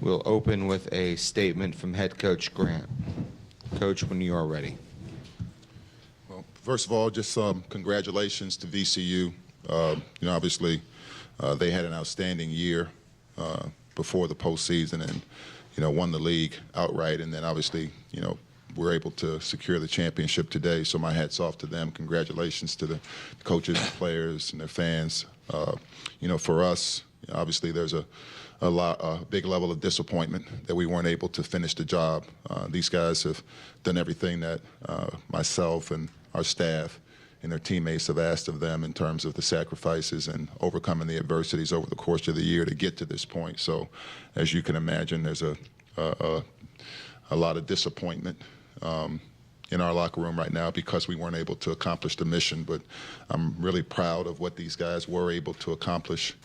We'll open with a statement from head coach Grant. Coach, when you are ready. Well, first of all, just congratulations to VCU. Obviously, they had an outstanding year before the postseason and, won the league outright. And then obviously, we're able to secure the championship today. So my hat's off to them. Congratulations to the coaches and players and their fans. For us, obviously there's a big level of disappointment that we weren't able to finish the job. These guys have done everything that myself and our staff and their teammates have asked of them in terms of the sacrifices and overcoming the adversities over the course of the year to get to this point. So as you can imagine, there's a lot of disappointment in our locker room right now because we weren't able to accomplish the mission. But I'm really proud of what these guys were able to accomplish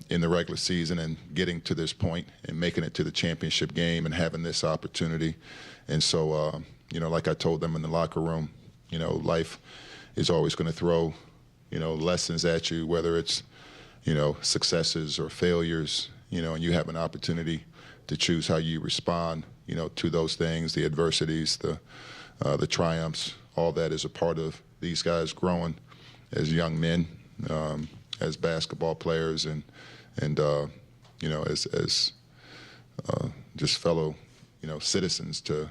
in the regular season and getting to this point and making it to the championship game and having this opportunity. And so, like I told them in the locker room, life is always going to throw, lessons at you, whether it's, successes or failures, and you have an opportunity to choose how you respond, to those things, the adversities, the triumphs. All that is a part of these guys growing as young men, as basketball players, and as just fellow, citizens to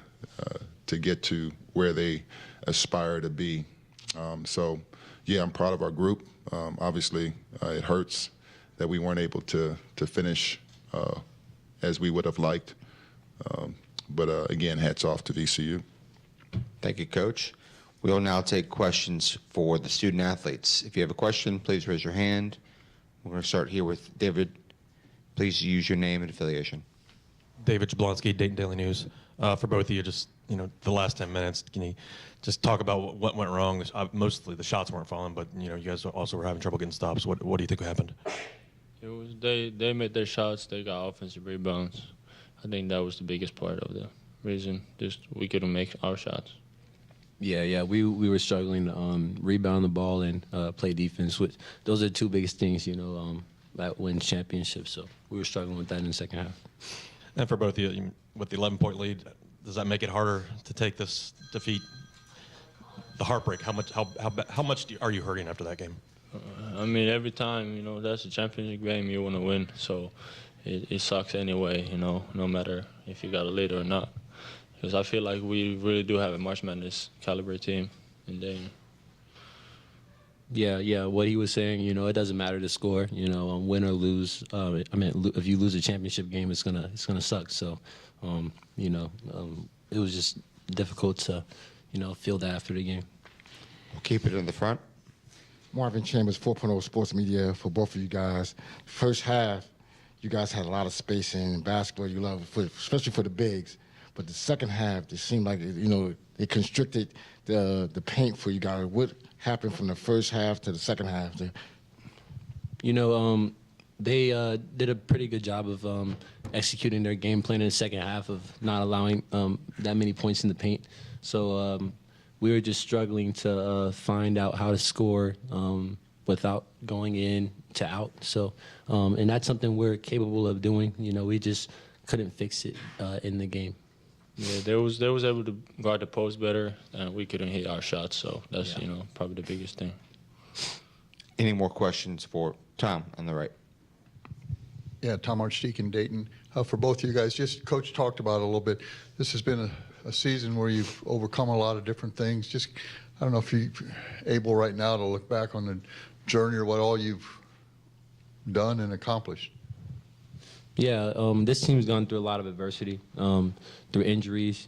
get to where they aspire to be. So, yeah, I'm proud of our group. Obviously, it hurts that we weren't able to finish as we would have liked. But again, hats off to VCU. Thank you, Coach. We will now take questions for the student athletes. If you have a question, please raise your hand. We're going to start here with David. Please use your name and affiliation. David Jablonsky, Dayton Daily News. For both of you, just the last 10 minutes, can you just talk about what went wrong? Mostly the shots weren't falling, but you guys also were having trouble getting stops. What do you think happened? It was they made their shots. They got offensive rebounds. I think that was the biggest part of the reason. Just we couldn't make our shots. Yeah, we were struggling to rebound the ball and play defense. Those are the two biggest things, that wins championships. So we were struggling with that in the second half. And for both of you, with the 11-point lead, does that make it harder to take this defeat? The heartbreak. How much are you hurting after that game? Every time that's a championship game, you want to win. So it sucks anyway. No matter if you got a lead or not. Because I feel like we really do have a March Madness caliber team in Dayton. Yeah. What he was saying, it doesn't matter the score. Win or lose. If you lose a championship game, it's gonna suck. So, it was just difficult to, feel that after the game. We'll keep it in the front. Marvin Chambers, 4.0 Sports Media for both of you guys. First half, you guys had a lot of spacing in basketball. You love, especially for the bigs. But the second half, it seemed like it constricted the paint for you guys. What happened from the first half to the second half? They did a pretty good job of executing their game plan in the second half of not allowing that many points in the paint. So we were just struggling to find out how to score without going in to out. So, and that's something we're capable of doing. We just couldn't fix it in the game. Yeah, they was able to guard the post better, and we couldn't hit our shots. So that's probably the biggest thing. Any more questions for Tom on the right? Yeah, Tom Archdeek in Dayton. For both of you guys, just Coach talked about it a little bit. This has been a season where you've overcome a lot of different things. Just, I don't know if you're able right now to look back on the journey or what all you've done and accomplished. Yeah, this team's gone through a lot of adversity, through injuries,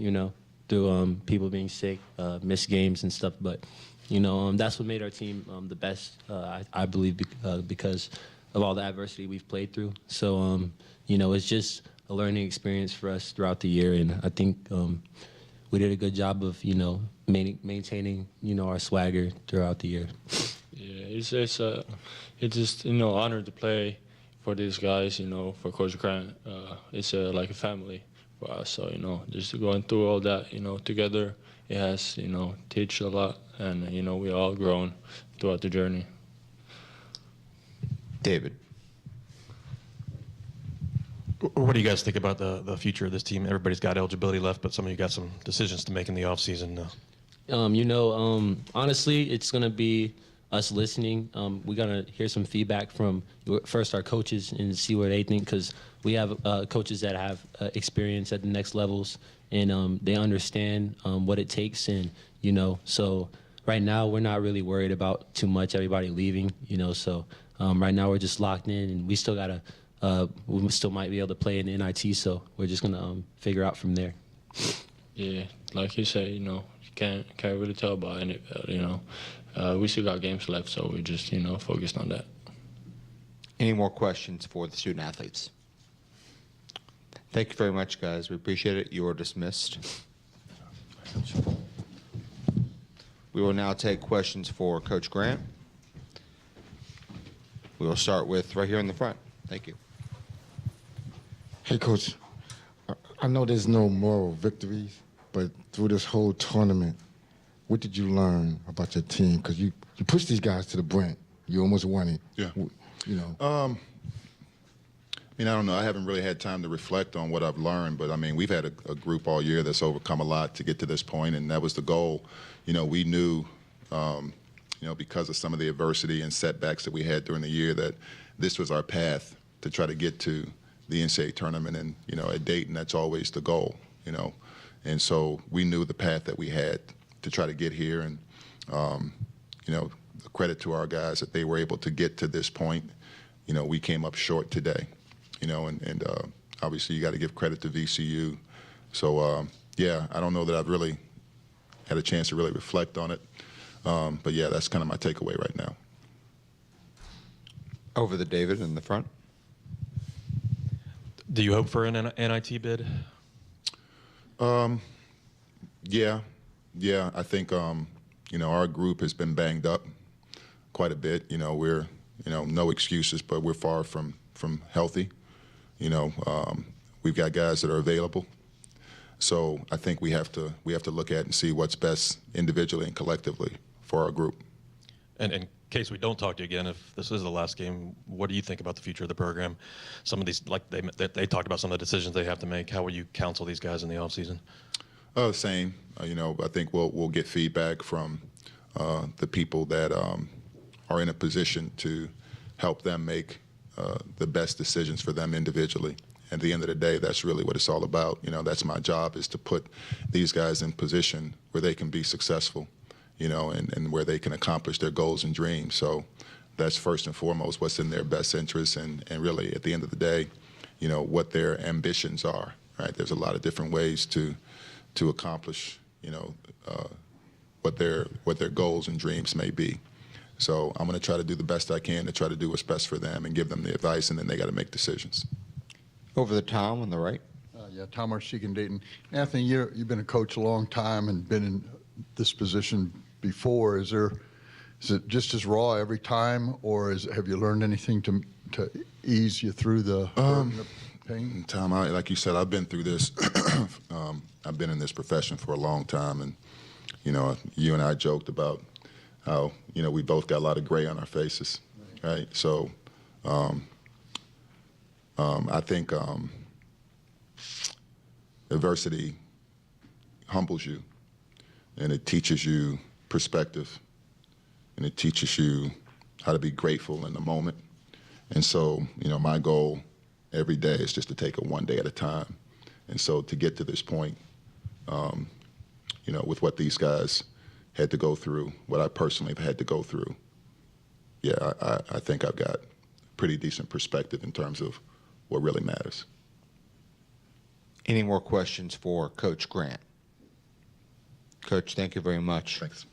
through people being sick, missed games and stuff. But, that's what made our team the best, I believe, because of all the adversity we've played through. So, it's just a learning experience for us throughout the year. And I think we did a good job of, maintaining, our swagger throughout the year. Yeah, it's just, honor to play for these guys, for Coach Grant. It's like a family for us. So, just going through all that, together, it has, teach a lot. And, we all grown throughout the journey. David. What do you guys think about the future of this team? Everybody's got eligibility left, but some of you got some decisions to make in the offseason. Honestly, it's going to be us listening. We're going to hear some feedback from first our coaches and see what they think, because we have coaches that have experience at the next levels, and they understand what it takes. And, so right now we're not really worried about too much everybody leaving, so right now we're just locked in, and we still got to we still might be able to play in the NIT, so we're just going to figure out from there. Yeah, like you said, you can't really tell about any, we still got games left, so we're just, focused on that. Any more questions for the student athletes? Thank you very much, guys. We appreciate it. You are dismissed. We will now take questions for Coach Grant. We will start with right here in the front. Thank you. Hey, Coach, I know there's no moral victories, but through this whole tournament, what did you learn about your team? Because you pushed these guys to the brink. You almost won it. Yeah. I don't know. I haven't really had time to reflect on what I've learned, but, we've had a group all year that's overcome a lot to get to this point, and that was the goal. We knew, because of some of the adversity and setbacks that we had during the year, that this was our path to try to get to the NCAA tournament. And, at Dayton, that's always the goal, And so we knew the path that we had to try to get here. And, the credit to our guys that they were able to get to this point. We came up short today, and obviously you got to give credit to VCU. So, I don't know that I've really had a chance to really reflect on it. But, yeah, that's kind of my takeaway right now. Over to David in the front. Do you hope for an NIT bid? Yeah. I think, our group has been banged up quite a bit. We're, no excuses, but we're far from healthy. We've got guys that are available. So I think we have to look at and see what's best individually and collectively for our group. And in case we don't talk to you again, if this is the last game, what do you think about the future of the program? Some of these, like they talked about some of the decisions they have to make. How will you counsel these guys in the offseason? Same. I think we'll get feedback from the people that are in a position to help them make the best decisions for them individually. At the end of the day, that's really what it's all about. That's my job, is to put these guys in position where they can be successful, and where they can accomplish their goals and dreams. So that's first and foremost what's in their best interest, and really at the end of the day, what their ambitions are, right? There's a lot of different ways to accomplish, what their goals and dreams may be. So I'm going to try to do the best I can to try to do what's best for them and give them the advice, and then they got to make decisions. Over to Tom on the right. Tom Archie in Dayton. Anthony, you've been a coach a long time and been in this position before. Is it just as raw every time, or have you learned anything to ease you through the pain? Tom, like you said, I've been through this. I've been in this profession for a long time, and you and I joked about how we both got a lot of gray on our faces, right? So I think adversity humbles you, and it teaches you perspective, and it teaches you how to be grateful in the moment. And so, my goal every day is just to take it one day at a time. And so to get to this point, with what these guys had to go through, what I personally have had to go through, I think I've got pretty decent perspective in terms of what really matters. Any more questions for Coach Grant? Coach, thank you very much. Thanks.